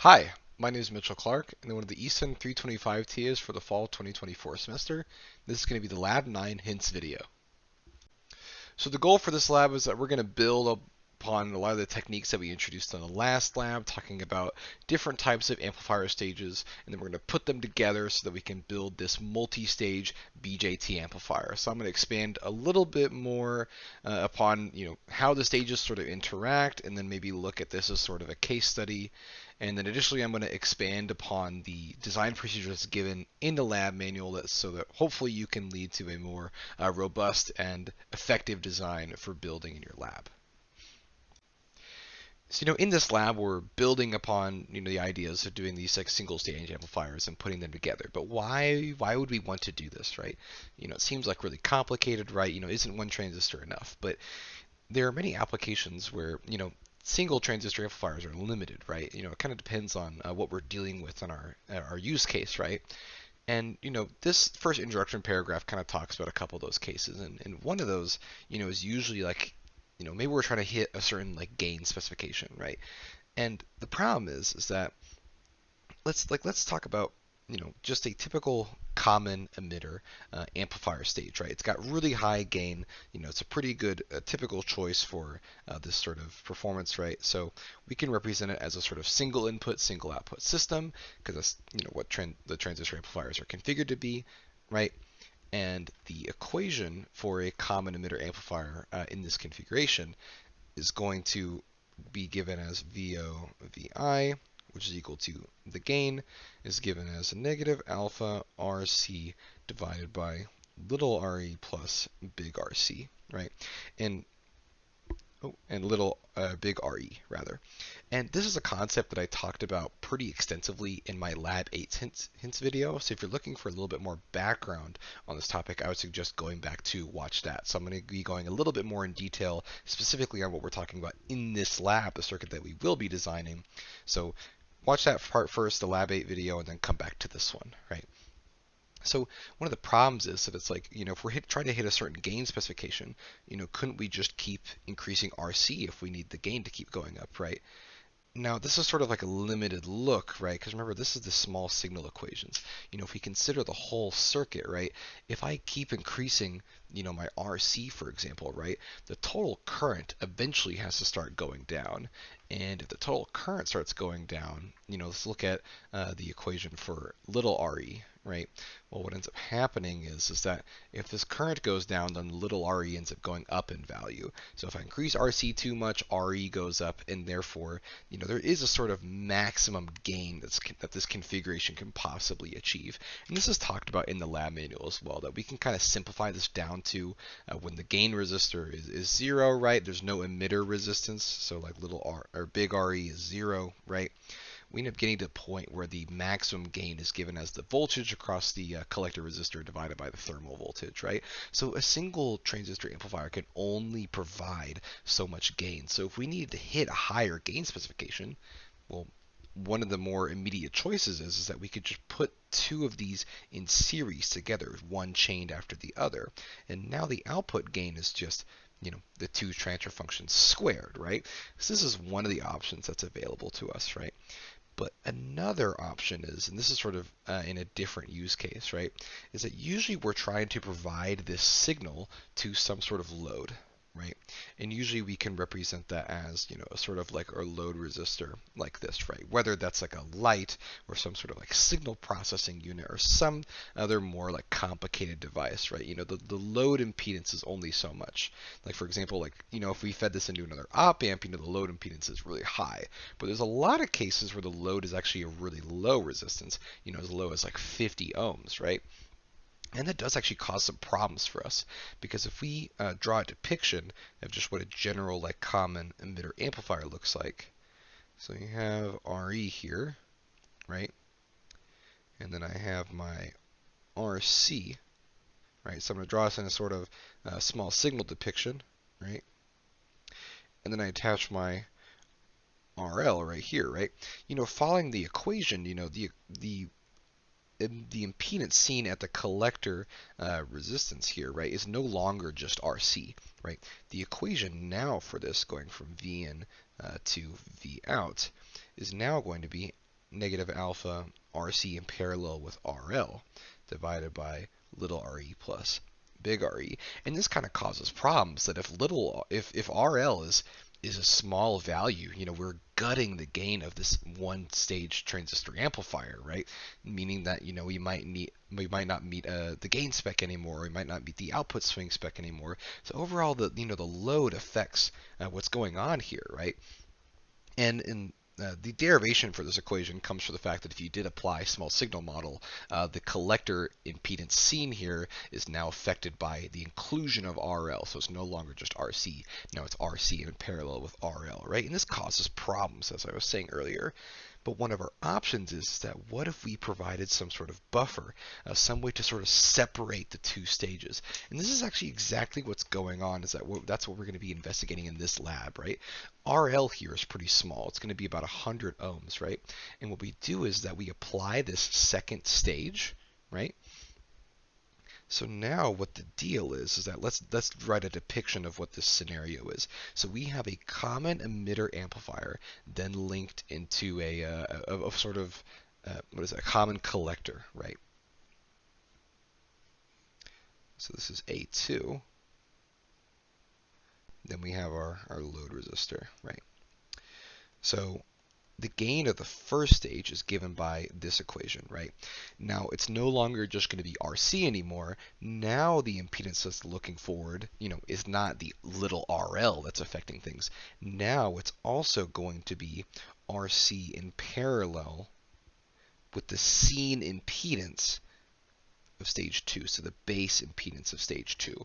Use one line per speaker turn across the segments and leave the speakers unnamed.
Hi, my name is Mitchell Clark, and I'm one of the Easton 325 TAs for the fall 2024 semester. This is going to be the Lab 9 hints video. So the goal for this lab is that we're going to build upon a lot of the techniques that we introduced in the last lab, talking about different types of amplifier stages, and then we're going to put them together so that we can build this multi-stage BJT amplifier. So I'm going to expand a little bit more upon how the stages sort of interact, and then maybe look at this as sort of a case study. And then additionally, I'm going to expand upon the design procedures given in the lab manual so that hopefully you can lead to a more robust and effective design for building in your lab. So, in this lab, we're building upon, the ideas of doing these like single stage amplifiers and putting them together. But why would we want to do this, right? It seems like really complicated, right? Isn't one transistor enough? But there are many applications where, single transistor amplifiers are limited, right? It kind of depends on what we're dealing with in our use case, right? And this first introduction paragraph kind of talks about a couple of those cases, and one of those, is usually like, maybe we're trying to hit a certain like gain specification, right? And the problem is that let's talk about just a typical common emitter amplifier stage, right? It's got really high gain. It's a pretty good typical choice for this sort of performance, right? So we can represent it as a sort of single input, single output system because that's what the transistor amplifiers are configured to be, right? And the equation for a common emitter amplifier in this configuration is going to be given as VO VI, which is equal to the gain is given as a negative alpha RC divided by little re plus big RC, right? And little big RE rather. And this is a concept that I talked about pretty extensively in my Lab 8 hints video. So if you're looking for a little bit more background on this topic, I would suggest going back to watch that. So I'm going to be going a little bit more in detail specifically on what we're talking about in this lab, the circuit that we will be designing. So watch that part first, the Lab 8 video, and then come back to this one, right? So one of the problems is that it's like, if we're trying to hit a certain gain specification, couldn't we just keep increasing RC if we need the gain to keep going up, right? Now, this is sort of like a limited look, right? Because remember, this is the small signal equations. If we consider the whole circuit, right? If I keep increasing, my RC, for example, right? The total current eventually has to start going down. And if the total current starts going down, let's look at the equation for little re, right? Well, what ends up happening is that if this current goes down, then little re ends up going up in value. So if I increase RC too much, RE goes up, and therefore, there is a sort of maximum gain that this configuration can possibly achieve. And this is talked about in the lab manual as well, that we can kind of simplify this down to when the gain resistor is 0, right? There's no emitter resistance, so like little r or big RE is 0, right? We end up getting to a point where the maximum gain is given as the voltage across the collector resistor divided by the thermal voltage, right? So a single transistor amplifier can only provide so much gain. So if we needed to hit a higher gain specification, well, one of the more immediate choices is that we could just put two of these in series together, one chained after the other. And now the output gain is just the two transfer functions squared, right? So this is one of the options that's available to us, right? But another option is, and this is sort of in a different use case, right, is that usually we're trying to provide this signal to some sort of load, right? And usually we can represent that as, a sort of like our load resistor like this, right? Whether that's like a light or some sort of like signal processing unit or some other more like complicated device, right? The load impedance is only so much. Like for example, like, if we fed this into another op amp, the load impedance is really high. But there's a lot of cases where the load is actually a really low resistance, as low as like 50 ohms, right? And that does actually cause some problems for us because if we draw a depiction of just what a general like common emitter amplifier looks like, so you have RE here, right? And then I have my RC, right? So I'm going to draw this in a sort of small signal depiction, right? And then I attach my RL right here, right? Following the equation, the impedance seen at the collector resistance here, right, is no longer just RC, right? The equation now for this going from V in to V out is now going to be negative alpha RC in parallel with RL divided by little re plus big RE. And this kind of causes problems that if RL is a small value, we're gutting the gain of this one stage transistor amplifier, right? Meaning that, we might not meet the gain spec anymore, we might not meet the output swing spec anymore. So overall, the load affects what's going on here, right? And the derivation for this equation comes from the fact that if you did apply small signal model, the collector impedance seen here is now affected by the inclusion of RL. So it's no longer just RC. Now it's RC in parallel with RL, right? And this causes problems, as I was saying earlier. But one of our options is that what if we provided some sort of buffer, some way to sort of separate the two stages? And this is actually exactly what's going on. That's what we're going to be investigating in this lab, right? RL here is pretty small. It's going to be about 100 ohms, right? And what we do is that we apply this second stage, right? So now what the deal is that let's write a depiction of what this scenario is. So we have a common emitter amplifier then linked into a sort of what is that, a common collector, right? So this is A2. Then we have our load resistor, right? So the gain of the first stage is given by this equation, right? Now it's no longer just going to be RC anymore. Now the impedance that's looking forward, is not the little RL that's affecting things. Now it's also going to be RC in parallel with the seen impedance of stage 2, so the base impedance of stage 2,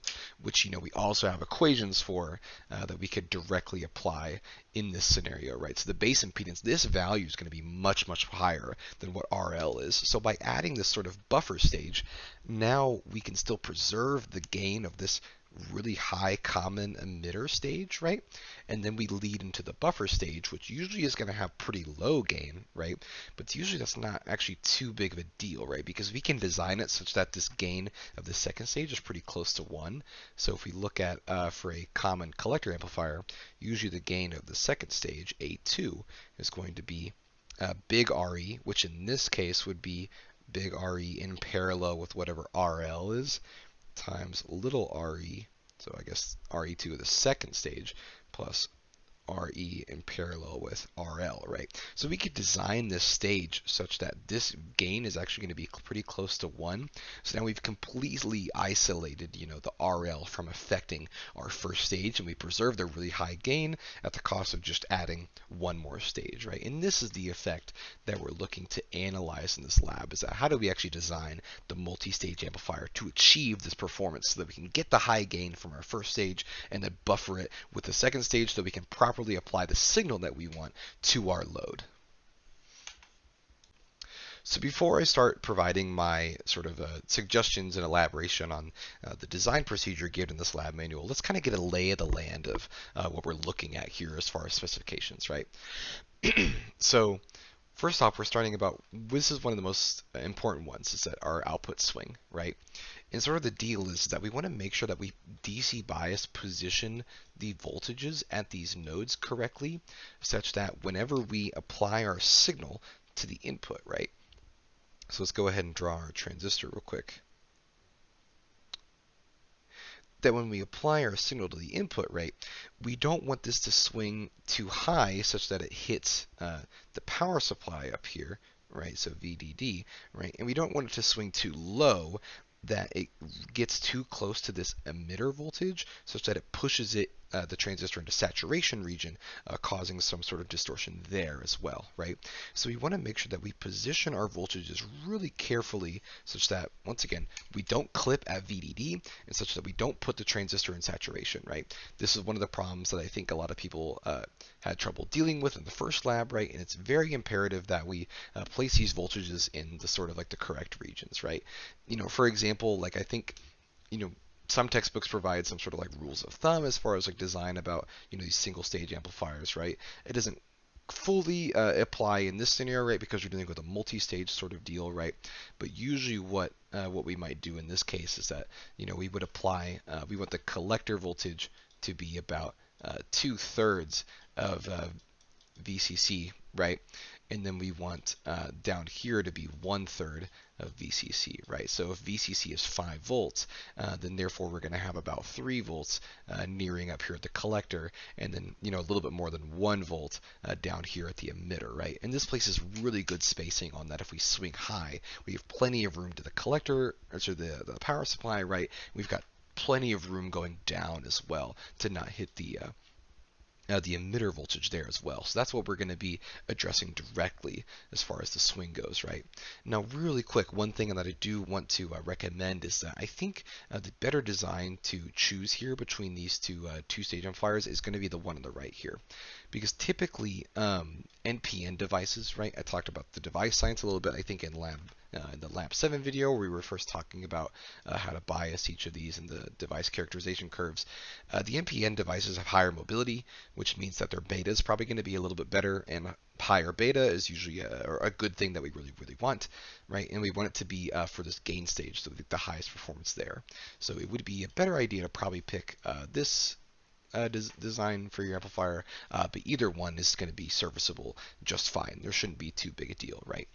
which we also have equations for that we could directly apply in this scenario, right? So the base impedance, this value is going to be much, much higher than what RL is. So by adding this sort of buffer stage, now we can still preserve the gain of this really high common emitter stage, right? And then we lead into the buffer stage, which usually is going to have pretty low gain, right? But usually that's not actually too big of a deal, right? Because we can design it such that this gain of the second stage is pretty close to 1. So if we look at for a common collector amplifier, usually the gain of the second stage, A2, is going to be big RE, which in this case would be big RE in parallel with whatever RL is, times little re, so I guess re2 of the second stage, plus RE in parallel with RL, right? So we could design this stage such that this gain is actually going to be pretty close to 1. So now we've completely isolated, the RL from affecting our first stage, and we preserve the really high gain at the cost of just adding one more stage, right? And this is the effect that we're looking to analyze in this lab, is that how do we actually design the multi-stage amplifier to achieve this performance so that we can get the high gain from our first stage and then buffer it with the second stage so we can properly apply the signal that we want to our load. So before I start providing my sort of suggestions and elaboration on the design procedure given in this lab manual, let's kind of get a lay of the land of what we're looking at here as far as specifications, right? So first off, we're starting about, this is one of the most important ones, is that our output swing, right? And sort of the deal is that we want to make sure that we DC bias position the voltages at these nodes correctly, such that whenever we apply our signal to the input, right? So let's go ahead and draw our transistor real quick. That when we apply our signal to the input, right, we don't want this to swing too high such that it hits the power supply up here, right, so VDD, right, and we don't want it to swing too low that it gets too close to this emitter voltage such that it pushes the transistor into saturation region, causing some sort of distortion there as well, right? So we want to make sure that we position our voltages really carefully such that, once again, we don't clip at VDD and such that we don't put the transistor in saturation, right? This is one of the problems that I think a lot of people had trouble dealing with in the first lab, right? And it's very imperative that we place these voltages in the sort of like the correct regions, right? For example, like I think, some textbooks provide some sort of like rules of thumb as far as like design about these single stage amplifiers, right? It doesn't fully apply in this scenario, right? Because you're dealing with a multi-stage sort of deal, right? But usually what we might do in this case is that we would apply we want the collector voltage to be about 2/3 of VCC, right? and then we want down here to be 1/3 of VCC, right? So if VCC is 5 volts, then therefore we're going to have about 3 volts nearing up here at the collector, and then a little bit more than 1 volt down here at the emitter, right? And this places really good spacing on that. If we swing high, we have plenty of room to the collector, or to the power supply, right? We've got plenty of room going down as well to not hit the emitter voltage there as well. So that's what we're going to be addressing directly as far as the swing goes, right? Now, really quick, one thing that I do want to recommend is that I think the better design to choose here between these two-stage amplifiers is going to be the one on the right here. Because typically, NPN devices, right? I talked about the device science a little bit, I think, in the Lab 7 video, where we were first talking about how to bias each of these in the device characterization curves. The NPN devices have higher mobility, which means that their beta is probably going to be a little bit better, and higher beta is usually a good thing that we really, really want, right? And we want it to be for this gain stage, so the highest performance there. So it would be a better idea to probably pick this design for your amplifier, but either one is going to be serviceable just fine. There shouldn't be too big a deal, right?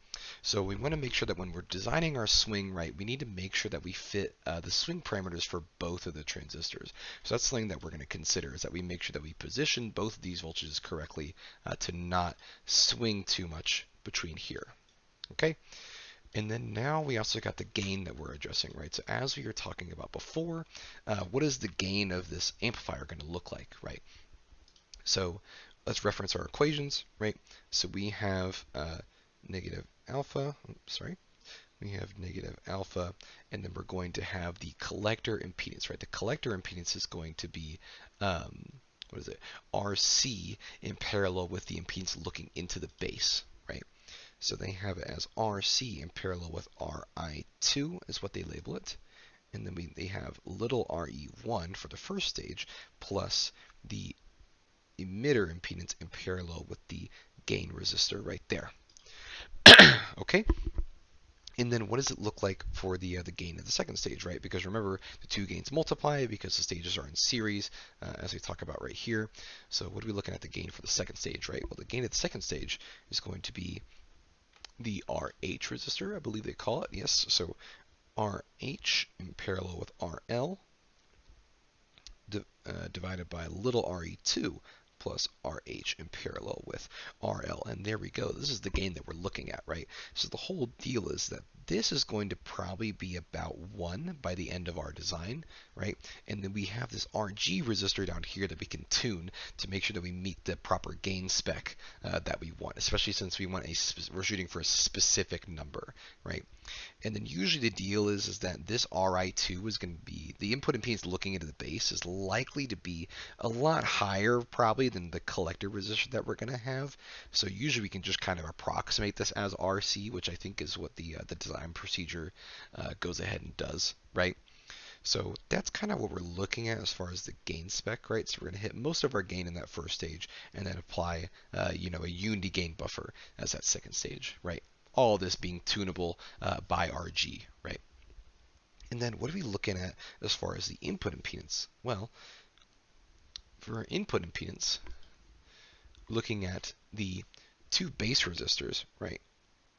So we want to make sure that when we're designing our swing, right, we need to make sure that we fit the swing parameters for both of the transistors. So that's something that we're going to consider, is that we make sure that we position both of these voltages correctly to not swing too much between here. Okay? And then now we also got the gain that we're addressing, right? So as we were talking about before, what is the gain of this amplifier going to look like, right? So let's reference our equations, right? So we have negative alpha, we have negative alpha, and then we're going to have the collector impedance, right? The collector impedance is going to be, RC in parallel with the impedance looking into the base, right? So they have it as RC in parallel with RI2 is what they label it. And then they have little RE1 for the first stage plus the emitter impedance in parallel with the gain resistor right there. Okay? And then what does it look like for the gain of the second stage, right? Because remember, the two gains multiply because the stages are in series, as we talk about right here. So what are we looking at the gain for the second stage, right? Well, the gain of the second stage is going to be the RH resistor, I believe they call it, yes. So RH in parallel with RL divided by little re2 plus RH in parallel with RL. And there we go. This is the gain that we're looking at, right? So the whole deal is that this is going to probably be about 1 by the end of our design, right? And then we have this RG resistor down here that we can tune to make sure that we meet the proper gain spec that we want, especially since we're shooting for a specific number, right? And then usually the deal is that this RI2 is going to be, the input impedance looking into the base is likely to be a lot higher probably than the collector resistor that we're going to have. So usually we can just kind of approximate this as RC, which I think is what the design procedure goes ahead and does, right? So that's kind of what we're looking at as far as the gain spec, right? So we're going to hit most of our gain in that first stage and then apply, a unity gain buffer as that second stage, right? All this being tunable by RG, right? And then what are we looking at as far as the input impedance? Well, for our input impedance, looking at the two base resistors, right?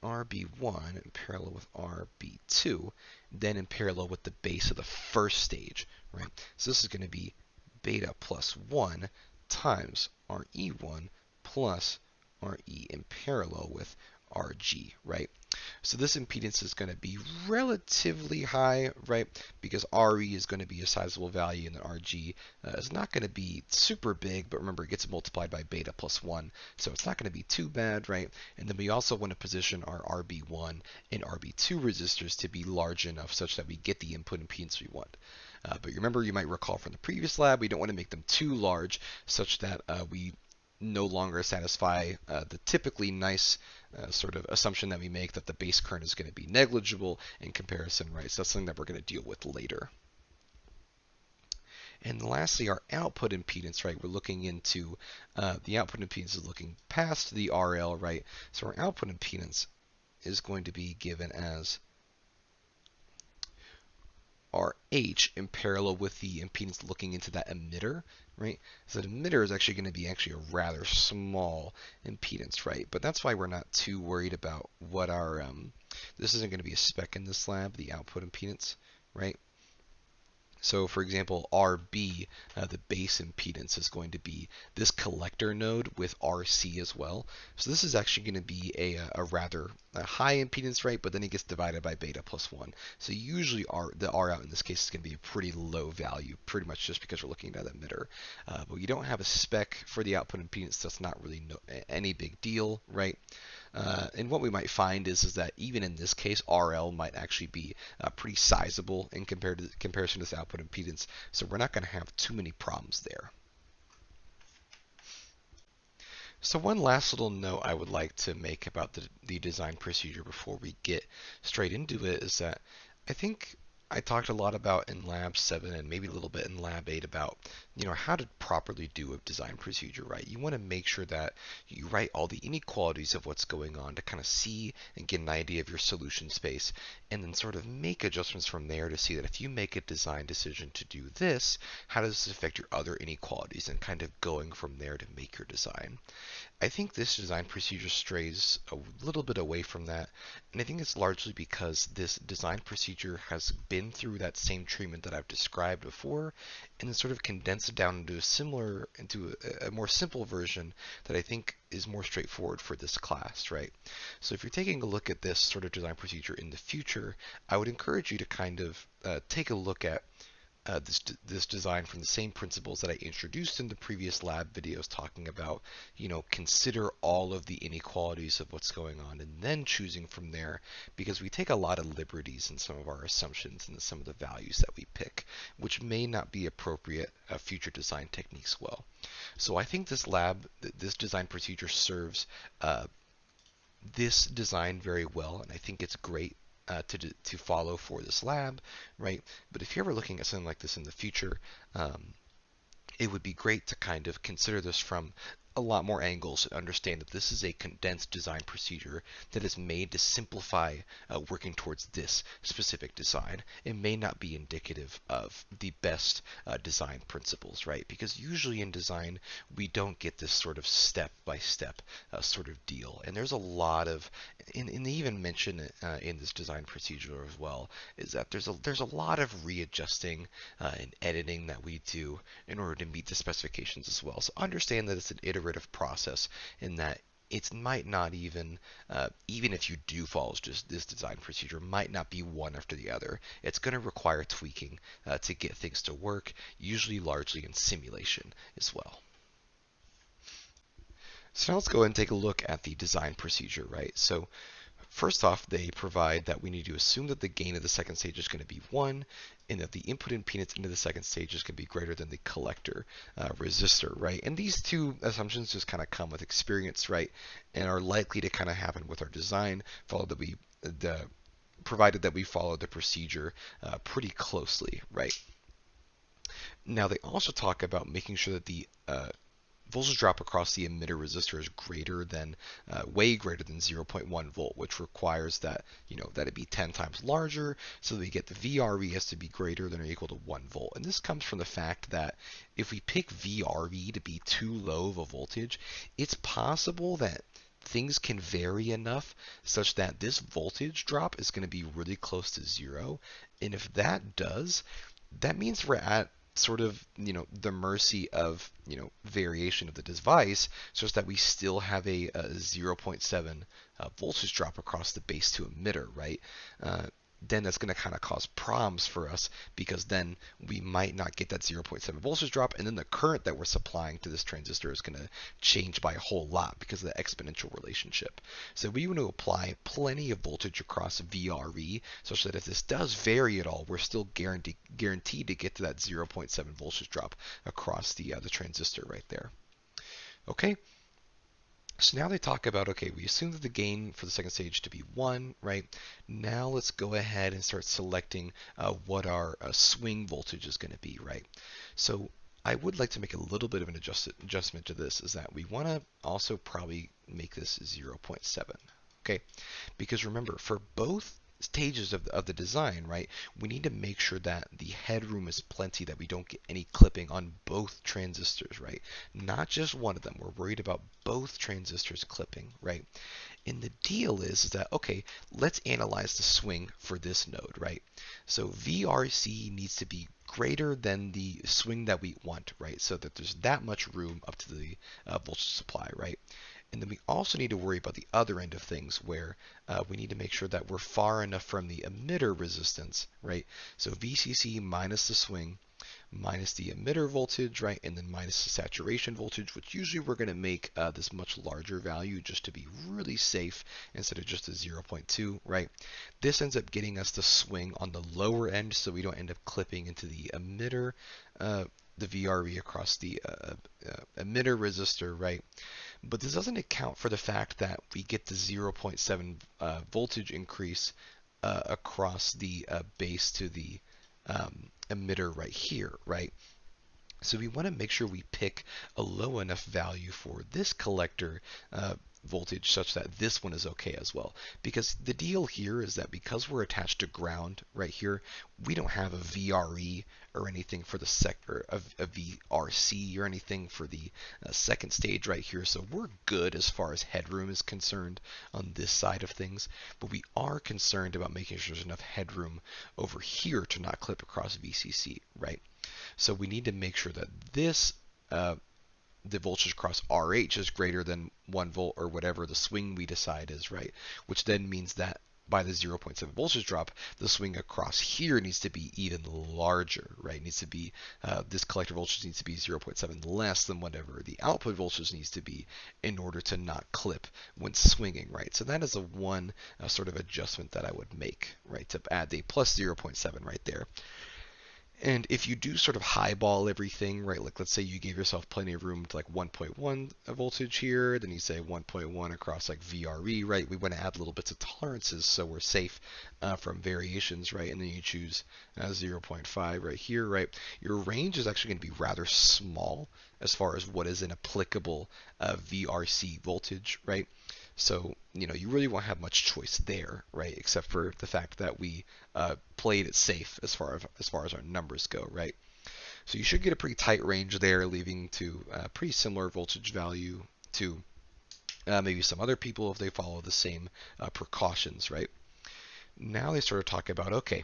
RB1 in parallel with RB2, then in parallel with the base of the first stage, right? So this is going to be beta plus 1 times RE1 plus RE in parallel with RG, right? So this impedance is going to be relatively high, right? Because RE is going to be a sizable value and the RG is not going to be super big, but remember it gets multiplied by beta plus 1, so it's not going to be too bad, right? And then we also want to position our RB1 and RB2 resistors to be large enough such that we get the input impedance we want. But remember, you might recall from the previous lab, we don't want to make them too large such that we no longer satisfy the typically nice sort of assumption that we make that the base current is going to be negligible in comparison, right? So that's something that we're going to deal with later. And lastly, our output impedance, right? We're looking into the output impedance is looking past the RL, right? So our output impedance is going to be given as RH in parallel with the impedance looking into that emitter, right? So the emitter is actually going to be a rather small impedance, right? But that's why we're not too worried about what our, this isn't going to be a spec in this lab, the output impedance, right? So for example, RB, the base impedance is going to be this collector node with RC as well. So this is actually going to be a rather high impedance, right? But then it gets divided by beta plus 1. So usually the R out in this case is going to be a pretty low value, pretty much just because we're looking at the emitter. But you don't have a spec for the output impedance, so that's not really any big deal, right? And what we might find is that even in this case, RL might actually be pretty sizable in comparison to this output impedance, so we're not going to have too many problems there. So one last little note I would like to make about the design procedure before we get straight into it is that I think I talked a lot about in Lab 7 and maybe a little bit in Lab 8 about, how to properly do a design procedure, right? You want to make sure that you write all the inequalities of what's going on to kind of see and get an idea of your solution space, and then sort of make adjustments from there to see that if you make a design decision to do this, how does this affect your other inequalities, and kind of going from there to make your design. I think this design procedure strays a little bit away from that, and I think it's largely because this design procedure has been through that same treatment that I've described before, and then sort of condensed it down into a more simple version that I think is more straightforward for this class, right? So if you're taking a look at this sort of design procedure in the future, I would encourage you to kind of take a look at this design from the same principles that I introduced in the previous lab videos, talking about, consider all of the inequalities of what's going on and then choosing from there, because we take a lot of liberties in some of our assumptions and some of the values that we pick, which may not be appropriate future design techniques well. So I think this design procedure serves this design very well, and I think it's great to follow for this lab, right? But if you're ever looking at something like this in the future, it would be great to kind of consider this from a lot more angles and understand that this is a condensed design procedure that is made to simplify working towards this specific design. It may not be indicative of the best design principles, right? Because usually in design, we don't get this sort of step-by-step sort of deal. And there's a lot of, and they even mention it in this design procedure as well, is that there's a lot of readjusting and editing that we do in order to meet the specifications as well. So understand that it's an iterative process, in that it might not even if you do follow just this design procedure, might not be one after the other. It's going to require tweaking to get things to work, usually largely in simulation as well. So now let's go ahead and take a look at the design procedure, right? So first off, they provide that we need to assume that the gain of the second stage is going to be 1, and that the input impedance into the second stage is going to be greater than the collector resistor, right? And these two assumptions just kind of come with experience, right? And are likely to kind of happen with our design, provided that we follow the procedure pretty closely, right? Now they also talk about making sure that the voltage drop across the emitter resistor is way greater than 0.1 volt, which requires that that it be 10 times larger, so that we get the VRV has to be greater than or equal to 1 volt. And this comes from the fact that if we pick VRV to be too low of a voltage, it's possible that things can vary enough such that this voltage drop is going to be really close to 0. And if that does, that means we're at sort of the mercy of variation of the device, such that we still have a 0.7 voltage drop across the base to emitter, right? Then that's going to kind of cause problems for us, because then we might not get that 0.7 voltage drop, and then the current that we're supplying to this transistor is going to change by a whole lot because of the exponential relationship. So we want to apply plenty of voltage across VRV, such that if this does vary at all, we're still guaranteed to get to that 0.7 voltage drop across the transistor right there. Okay. So now they talk about, okay, we assume that the gain for the second stage to be 1, right? Now let's go ahead and start selecting what our swing voltage is going to be, right? So I would like to make a little bit of an adjustment to this, is that we want to also probably make this 0.7, okay? Because remember, for both stages of the design, right, we need to make sure that the headroom is plenty, that we don't get any clipping on both transistors, right? Not just one of them. We're worried about both transistors clipping, right? And the deal is that, okay, let's analyze the swing for this node, right? So VRC needs to be greater than the swing that we want, right? So that there's that much room up to the voltage supply, right? And then we also need to worry about the other end of things where we need to make sure that we're far enough from the emitter resistance, right? So VCC minus the swing minus the emitter voltage, right? And then minus the saturation voltage, which usually we're going to make this much larger value just to be really safe instead of just a 0.2, right? This ends up getting us the swing on the lower end so we don't end up clipping into the emitter, the VRE across the emitter resistor, right? But this doesn't account for the fact that we get the 0.7 voltage increase across the base to the emitter right here, right? So we want to make sure we pick a low enough value for this collector voltage such that this one is okay as well. Because the deal here is that because we're attached to ground right here, we don't have a VRE or anything for the sector of a VRC or anything for the second stage right here. So we're good as far as headroom is concerned on this side of things, but we are concerned about making sure there's enough headroom over here to not clip across VCC, right? So we need to make sure that this the voltage across RH is greater than 1 volt or whatever the swing we decide is, right? Which then means that by the 0.7 voltage drop, the swing across here needs to be even larger, right? It needs to be, this collector voltage needs to be 0.7 less than whatever the output voltage needs to be in order to not clip when swinging, right? So that is a one sort of adjustment that I would make, right? To add the plus 0.7 right there. And if you do sort of highball everything, right, like let's say you gave yourself plenty of room to like 1.1 voltage here, then you say 1.1 across like VRE, right, we want to add little bits of tolerances so we're safe from variations, right, and then you choose 0.5 right here, right, your range is actually going to be rather small as far as what is an applicable VRC voltage, right? So, you know, you really won't have much choice there, right? Except for the fact that we played it safe as far as our numbers go, right? So you should get a pretty tight range there, leaving to a pretty similar voltage value to maybe some other people if they follow the same precautions, right? Now they sort of talk about, okay,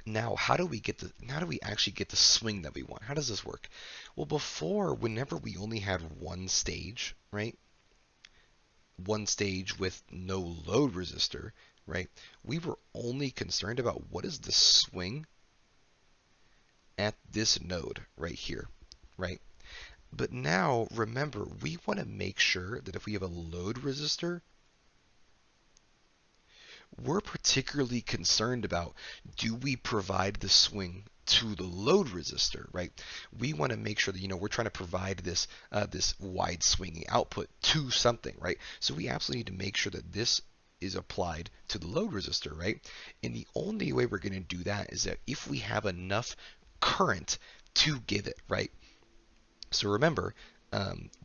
now how do we actually get the swing that we want? How does this work? Well, before, whenever we only had one stage, right? One stage with no load resistor, right? We were only concerned about what is the swing at this node right here, right? But now remember, we want to make sure that if we have a load resistor, we're particularly concerned about, do we provide the swing to the load resistor, right? We want to make sure that, you know, we're trying to provide this this wide swinging output to something, right? So we absolutely need to make sure that this is applied to the load resistor, right? And the only way we're going to do that is that if we have enough current to give it, right? So remember,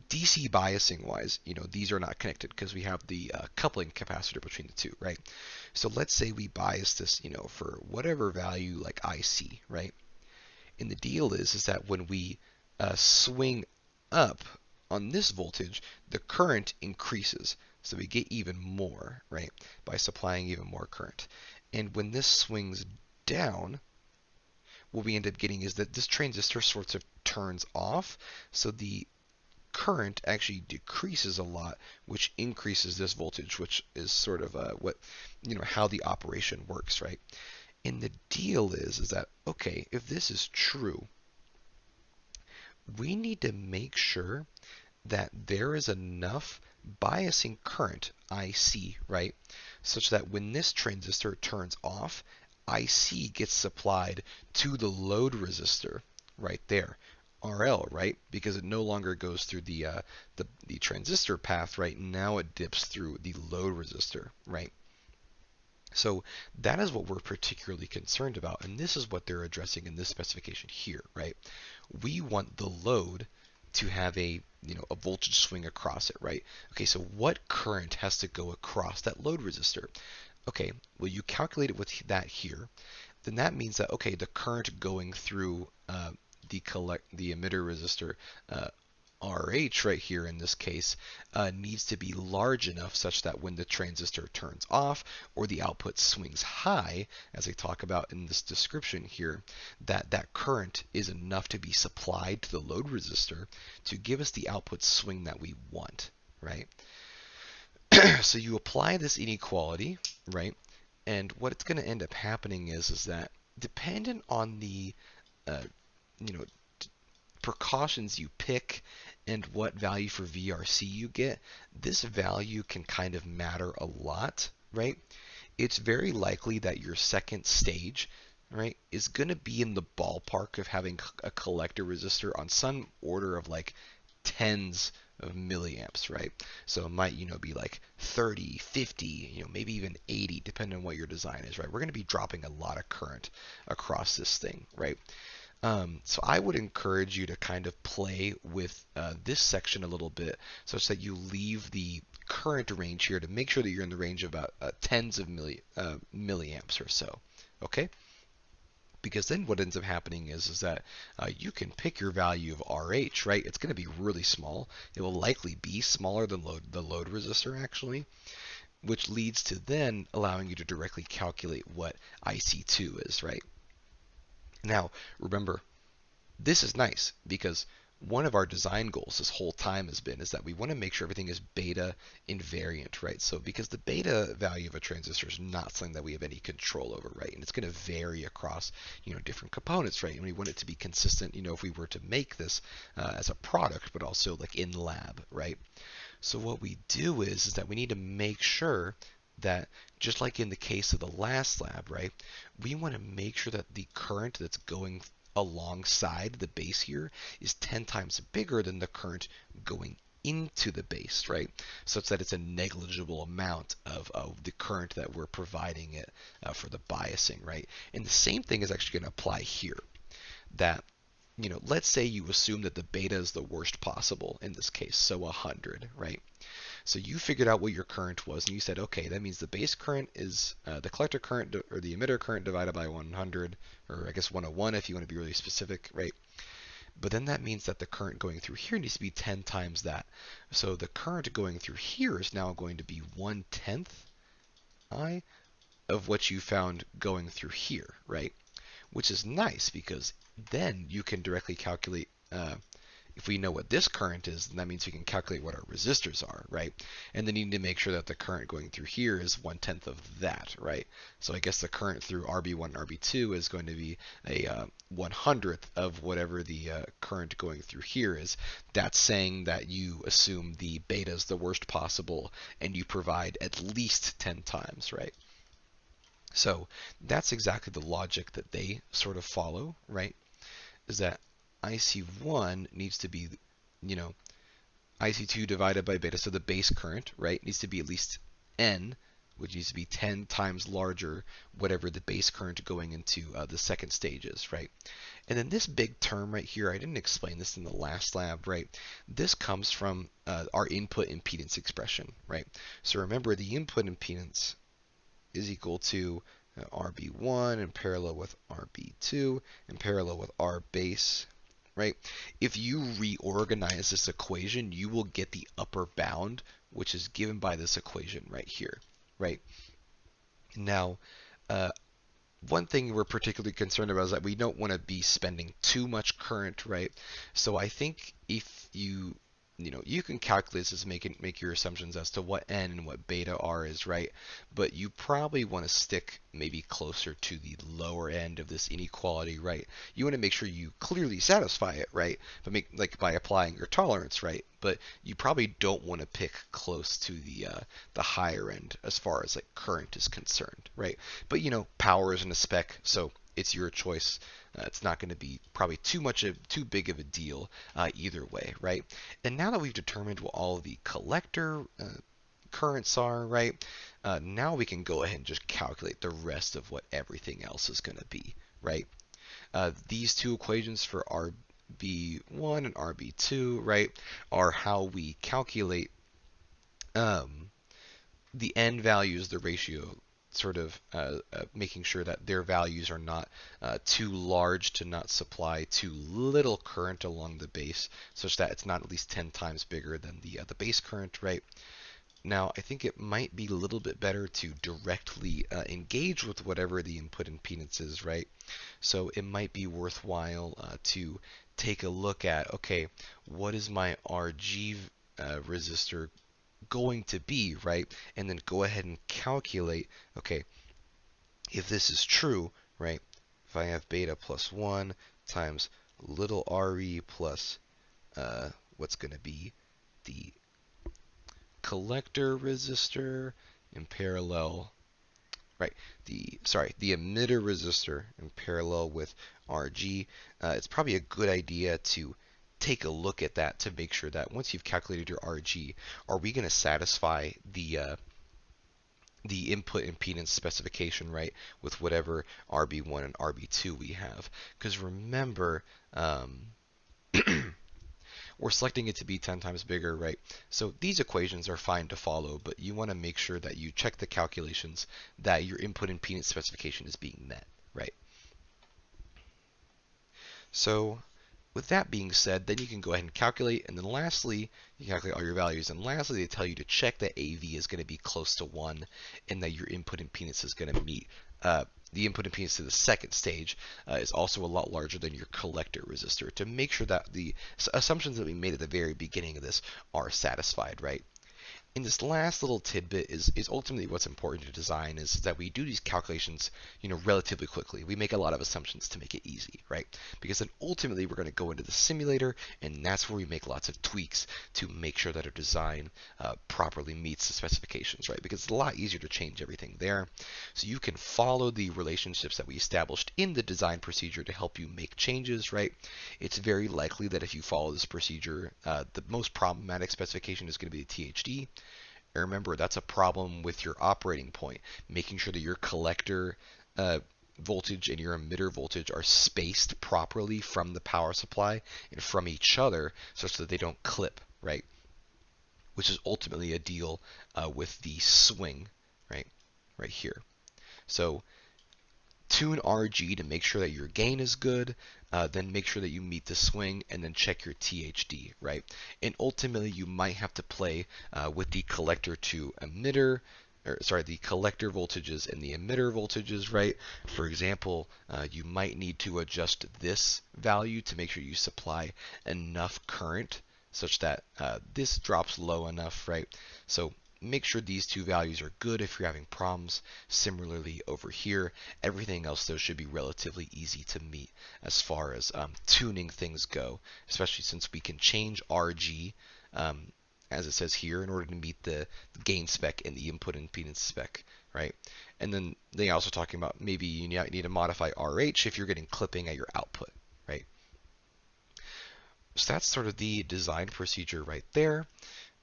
DC biasing wise, you know, these are not connected because we have the coupling capacitor between the two, right? So let's say we bias this, you know, for whatever value like IC, right? And the deal is that when we swing up on this voltage, the current increases. So we get even more, right, by supplying even more current. And when this swings down, what we end up getting is that this transistor sorts of turns off. So the current actually decreases a lot, which increases this voltage, which is sort of what, you know, how the operation works, right? And the deal is that, okay, if this is true, we need to make sure that there is enough biasing current, IC, right, such that when this transistor turns off, IC gets supplied to the load resistor right there. RL, right? Because it no longer goes through the transistor path, right? Now it dips through the load resistor, right? So that is what we're particularly concerned about, and this is what they're addressing in this specification here, right? We want the load to have a, you know, a voltage swing across it, right? Okay, so what current has to go across that load resistor? Okay, well you calculate it with that here, then that means that, okay, the current going through the emitter resistor uh, RH right here in this case needs to be large enough such that when the transistor turns off or the output swings high, as I talk about in this description here, that current is enough to be supplied to the load resistor to give us the output swing that we want, right? So you apply this inequality, right? And what it's going to end up happening is that dependent on the uh, you know precautions you pick and what value for VRC you get, this value can kind of matter a lot, right? It's very likely that your second stage, right, is going to be in the ballpark of having a collector resistor on some order of like tens of milliamps, right? So it might, be like 30, 50, maybe even 80, depending on what your design is, right? We're going to be dropping a lot of current across this thing, right? So I would encourage you to kind of play with this section a little bit such that you leave the current range here to make sure that you're in the range of about tens of milliamps or so. Okay? Because then what ends up happening is that you can pick your value of RH, right? It's going to be really small. It will likely be smaller than the load resistor actually, which leads to then allowing you to directly calculate what IC2 is, right? Now, remember, this is nice because one of our design goals this whole time has been is that we want to make sure everything is beta invariant, right? So because the beta value of a transistor is not something that we have any control over, right? And it's going to vary across, different components, right? And we want it to be consistent, if we were to make this as a product, but also like in lab, right? So what we do is that we need to make sure that just like in the case of the last lab, right, we want to make sure that the current that's going alongside the base here is 10 times bigger than the current going into the base, right? Such that it's a negligible amount of the current that we're providing it for the biasing, right? And the same thing is actually going to apply here. That, let's say you assume that the beta is the worst possible in this case, so 100, right? So you figured out what your current was, and you said, okay, that means the base current is the collector current or the emitter current divided by 100, or I guess 101 if you want to be really specific, right? But then that means that the current going through here needs to be 10 times that. So the current going through here is now going to be 1/10 I of what you found going through here, right? Which is nice because then you can directly calculate if we know what this current is, then that means we can calculate what our resistors are, right? And then you need to make sure that the current going through here is 1/10 of that, right? So I guess the current through RB1 and RB2 is going to be a 100th of whatever the current going through here is. That's saying that you assume the beta is the worst possible and you provide at least 10 times, right? So that's exactly the logic that they sort of follow, right? Is that IC1 needs to be, IC2 divided by beta, so the base current, right, needs to be at least N, which needs to be 10 times larger, whatever the base current going into the second stage is, right? And then this big term right here, I didn't explain this in the last lab, right? This comes from our input impedance expression, right? So remember, the input impedance is equal to RB1 in parallel with RB2 in parallel with R base, right? If you reorganize this equation, you will get the upper bound, which is given by this equation right here, right? Now, one thing we're particularly concerned about is that we don't want to be spending too much current, right? So I think if you can calculate this, make your assumptions as to what N and what beta R is, right? But you probably want to stick maybe closer to the lower end of this inequality, right? You want to make sure you clearly satisfy it, right? But by applying your tolerance, right? But you probably don't want to pick close to the higher end as far as like current is concerned, right? But power isn't a spec, so it's your choice. It's not going to be probably too big of a deal either way, right? And now that we've determined what all of the collector currents are, right? Now we can go ahead and just calculate the rest of what everything else is going to be, right? These two equations for RB1 and RB2, right, are how we calculate the N values, the ratio sort of making sure that their values are not too large to not supply too little current along the base, such that it's not at least 10 times bigger than the base current, right? Now, I think it might be a little bit better to directly engage with whatever the input impedance is, right? So it might be worthwhile to take a look at, okay, what is my RG resistor going to be, right? And then go ahead and calculate, okay, if this is true, right? If I have beta plus 1 times little re plus what's going to be the collector resistor in parallel, right? The emitter resistor in parallel with RG. It's probably a good idea to take a look at that to make sure that once you've calculated your RG, are we going to satisfy the input impedance specification, right, with whatever RB1 and RB2 we have? Because remember, we're selecting it to be 10 times bigger, right? So these equations are fine to follow, but you want to make sure that you check the calculations that your input impedance specification is being met, right? So with that being said, then you can go ahead and calculate, and then lastly, you calculate all your values, and lastly, they tell you to check that AV is going to be close to 1, and that your input impedance is going to meet the input impedance to the second stage is also a lot larger than your collector resistor, to make sure that the assumptions that we made at the very beginning of this are satisfied, right? And this last little tidbit is ultimately what's important to design, is that we do these calculations, relatively quickly. We make a lot of assumptions to make it easy, right? Because then ultimately we're going to go into the simulator, and that's where we make lots of tweaks to make sure that our design properly meets the specifications, right? Because it's a lot easier to change everything there. So you can follow the relationships that we established in the design procedure to help you make changes, right? It's very likely that if you follow this procedure, the most problematic specification is going to be the THD. And remember, that's a problem with your operating point, making sure that your collector voltage and your emitter voltage are spaced properly from the power supply and from each other such that they don't clip, right? Which is ultimately a deal with the swing, right here. So tune RG to make sure that your gain is good, then make sure that you meet the swing, and then check your THD, right? And ultimately, you might have to play with the collector to emitter, the collector voltages and the emitter voltages, right? For example, you might need to adjust this value to make sure you supply enough current such that this drops low enough, right? So make sure these two values are good if you're having problems. Similarly over here, everything else though should be relatively easy to meet as far as tuning things go, especially since we can change RG as it says here in order to meet the gain spec and the input impedance spec, right? And then they also talking about maybe you need to modify RH if you're getting clipping at your output, right? So that's sort of the design procedure right there.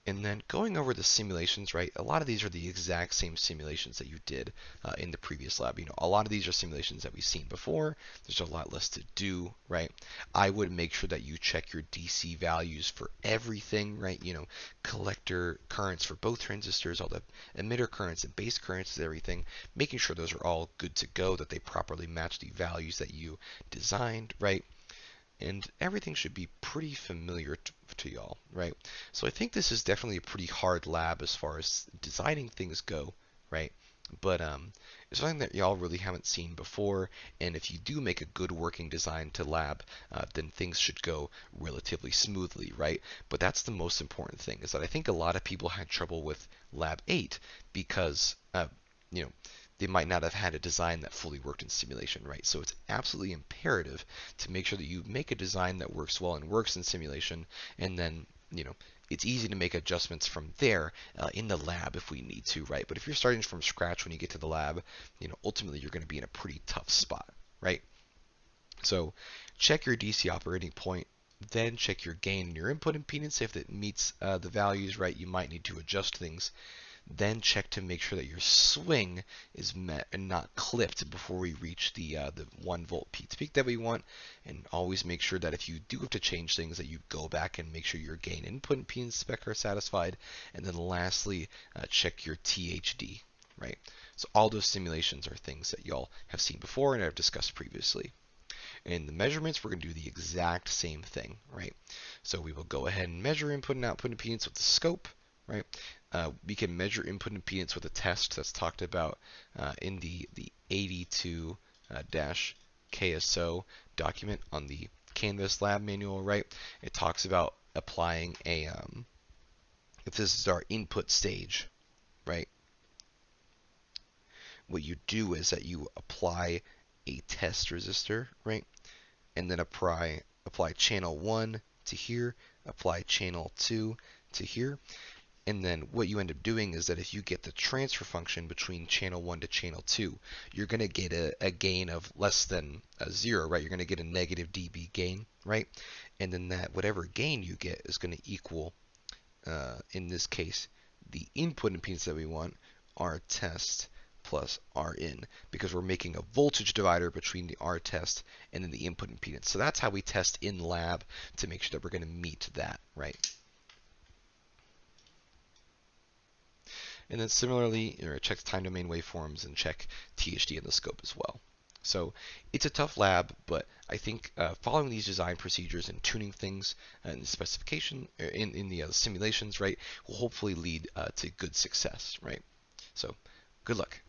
And then going over the simulations, right? A lot of these are the exact same simulations that you did in the previous lab. A lot of these are simulations that we've seen before. There's a lot less to do, right? I would make sure that you check your DC values for everything, right? Collector currents for both transistors, all the emitter currents and base currents and everything, making sure those are all good to go, that they properly match the values that you designed, right? And everything should be pretty familiar to y'all, right? So I think this is definitely a pretty hard lab as far as designing things go, right? But it's something that y'all really haven't seen before, and if you do make a good working design to lab, then things should go relatively smoothly, right? But that's the most important thing, is that I think a lot of people had trouble with Lab 8 because, they might not have had a design that fully worked in simulation, right? So it's absolutely imperative to make sure that you make a design that works well and works in simulation, and then, it's easy to make adjustments from there in the lab if we need to, right? But if you're starting from scratch when you get to the lab, ultimately you're going to be in a pretty tough spot, right? So check your DC operating point, then check your gain and your input impedance. If it meets the values, right, you might need to adjust things. Then check to make sure that your swing is met and not clipped before we reach the 1 volt peak to peak that we want. And always make sure that if you do have to change things, that you go back and make sure your gain input impedance spec are satisfied. And then lastly, check your THD, right? So all those simulations are things that y'all have seen before and I've discussed previously. In the measurements, we're going to do the exact same thing, right? So we will go ahead and measure input and output impedance with the scope, right? We can measure input impedance with a test that's talked about in the 82-KSO document on the Canvas lab manual, right? It talks about applying a, if this is our input stage, right? What you do is that you apply a test resistor, right? And then apply channel 1 to here, apply channel 2 to here. And then what you end up doing is that if you get the transfer function between channel 1 to channel 2, you're going to get a gain of less than 0, right? You're going to get a negative dB gain, right? And then that whatever gain you get is going to equal, in this case, the input impedance that we want, R test plus Rin, because we're making a voltage divider between the R test and then the input impedance. So that's how we test in lab to make sure that we're going to meet that, right? And then similarly, check the time domain waveforms and check THD in the scope as well. So it's a tough lab, but I think following these design procedures and tuning things in the specification, in the simulations, right, will hopefully lead to good success, right? So good luck.